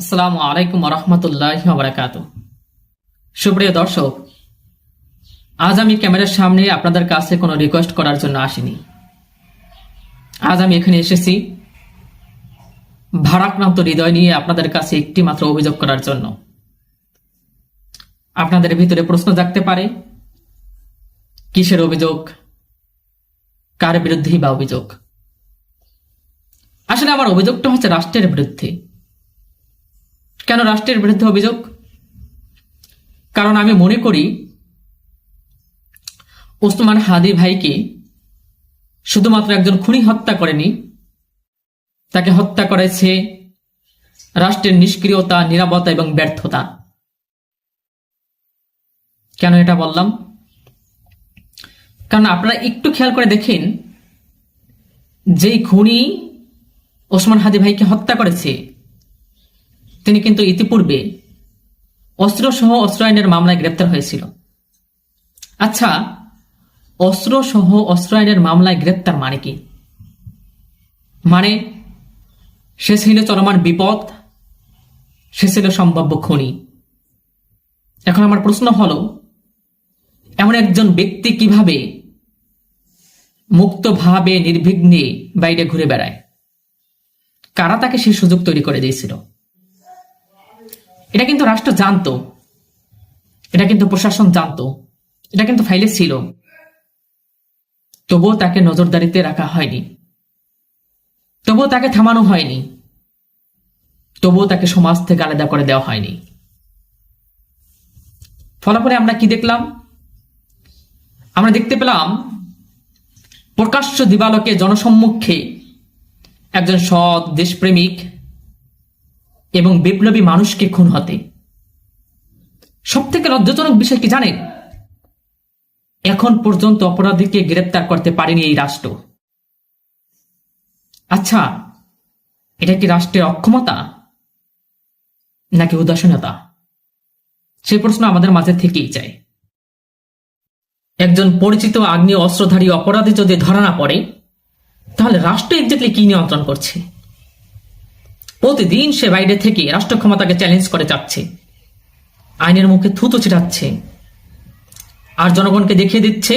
আসসালামু আলাইকুম রহমতুল্লাহি ওয়া বারাকাতুহু। সুপ্রিয় দর্শক, আজ আমি ক্যামেরার সামনে আপনাদের কাছে কোনো রিকোয়েস্ট করার জন্য আসিনি। আজ আমি এখানে এসেছি ভারাক্রান্ত হৃদয় নিয়ে আপনাদের কাছে একটি মাত্র অভিযোগ করার জন্য। আপনাদের ভিতরে প্রশ্ন জাগতে পারে, কিসের অভিযোগ, কার বিরুদ্ধেই বা অভিযোগ? আসলে আমার অভিযোগটা হচ্ছে রাষ্ট্রের বিরুদ্ধে। কেন রাষ্ট্রের বিরুদ্ধে অভিযোগ? কারণ আমি মনে করি ওসমান হাদি ভাইকে শুধুমাত্র একজন খুনি হত্যা করেনি, তাকে হত্যা করেছে রাষ্ট্রের নিষ্ক্রিয়তা, নীরবতা এবং ব্যর্থতা। কেন এটা বললাম? কারণ আপনারা একটু খেয়াল করে দেখেন, যেই খুনি ওসমান হাদি ভাইকে হত্যা করেছে তিনি কিন্তু ইতিপূর্বে অস্ত্রসহ অস্ত্র আইনের মামলায় গ্রেপ্তার হয়েছিল। আচ্ছা, অস্ত্রসহ অস্ত্র আইনের মামলায় গ্রেপ্তার মানে কি? মানে সে ছিল চলমান বিপদ, সে ছিল সম্ভাব্য খুনি। এখন আমার প্রশ্ন হলো, এমন একজন ব্যক্তি কিভাবে মুক্তভাবে নির্বিঘ্নে বাইরে ঘুরে বেড়ায়? কারা তাকে সেই সুযোগ তৈরি করে দিয়েছিল? এটা কিন্তু রাষ্ট্র জানতো, এটা কিন্তু প্রশাসন জানতো, এটা কিন্তু ফাইলে ছিল, তবুও তাকে নজরদারিতে রাখা হয়নি, তবুও তাকে থামানো হয়নি, তবুও তাকে সমাজ থেকে আলাদা করে দেওয়া হয়নি। ফলাফলে আমরা কি দেখলাম? আমরা দেখতে পেলাম প্রকাশ্য দিবালোকে জনসম্মুখে একজন সৎ, দেশপ্রেমিক এবং বিপ্লবী মানুষকে খুন হতে। সব থেকে লজ্জাজনক বিষয় কি জানেন? এখন পর্যন্ত অপরাধীকে গ্রেপ্তার করতে পারেনি এই রাষ্ট্র। আচ্ছা, এটা কি রাষ্ট্রের অক্ষমতা নাকি উদাসীনতা? সেই প্রশ্ন আমাদের মাঝে থেকেই যায়। একজন পরিচিত আগ্নেয় অস্ত্রধারী অপরাধী যদি ধরা না পড়ে, তাহলে রাষ্ট্র এক্স্যাক্টলি কি নিয়ন্ত্রণ করছে? প্রতিদিন সে বাইরে থেকে রাষ্ট্র ক্ষমতাকে চ্যালেঞ্জ করে যাচ্ছে, আইনের মুখে থুতু ছিটাচ্ছে, আর জনগণকে দেখিয়ে দিচ্ছে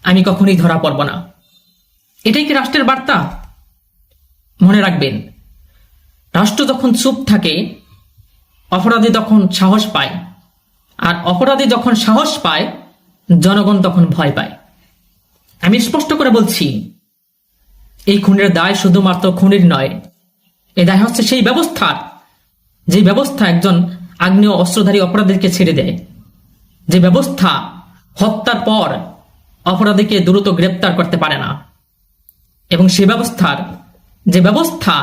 আমি কখনোই ধরা পড়ব না। এটাই কি রাষ্ট্রের বার্তা? মনে রাখবেন, রাষ্ট্র যখন চুপ থাকে, অপরাধী তখন সাহস পায়, আর অপরাধী যখন সাহস পায়, জনগণ তখন ভয় পায়। আমি স্পষ্ট করে বলছি, এই খুনের দায় শুধুমাত্র খুনির নয়, এই দায় হচ্ছে সেই ব্যবস্থার, যে ব্যবস্থা একজন আগ্নেয় অস্ত্রধারী অপরাধীকে ছেড়ে দেয়, যে ব্যবস্থা হত্যার পর অপরাধীকে দ্রুত গ্রেপ্তার করতে পারে না, এবং সে ব্যবস্থার যে ব্যবস্থা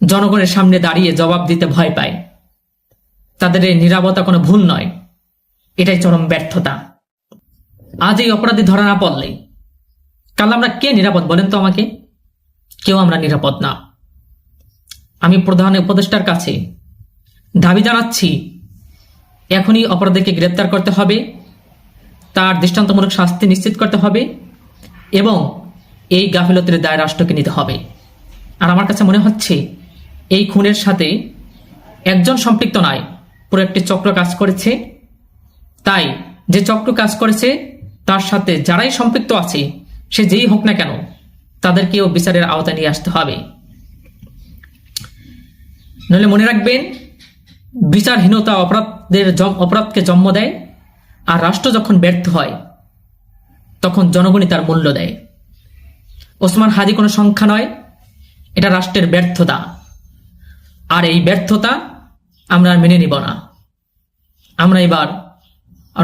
জনগণের সামনে দাঁড়িয়ে জবাব দিতে ভয় পায়। তাদের এই নীরবতা কোনো ভুল নয়, এটাই চরম ব্যর্থতা। আজ এই অপরাধী ধরা না পড়লে কাল আমরা কে নিরাপদ বলেন তো আমাকে? কেউ আমরা নিরাপদ না। আমি প্রধান উপদেষ্টার কাছে দাবি জানাচ্ছি, এখনই অপরাধীকে গ্রেপ্তার করতে হবে, তার দৃষ্টান্তমূলক শাস্তি নিশ্চিত করতে হবে, এবং এই গাফিলতির দায় রাষ্ট্রকে নিতে হবে। আর আমার কাছে মনে হচ্ছে এই খুনের সাথে একজন সম্পৃক্ত নয়, পুরো একটি চক্র কাজ করেছে। তাই যে চক্র কাজ করেছে তার সাথে যারাই সম্পৃক্ত আছে, সে যেই হোক না কেন, তাদেরকেও বিচারের আওতায় নিয়ে আসতে হবে। নইলে মনে রাখবেন, বিচারহীনতা অপরাধকে জন্ম দেয়, আর রাষ্ট্র যখন ব্যর্থ হয় তখন জনগণই তার মূল্য দেয়। ওসমান হাদি কোনো সংখ্যা নয়, এটা রাষ্ট্রের ব্যর্থতা, আর এই ব্যর্থতা আমরা মেনে নিব না। আমরা এবার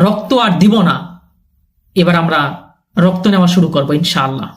রক্ত আর দিব না, এবার আমরা রক্ত নেওয়া শুরু করবো ইনশাআল্লাহ।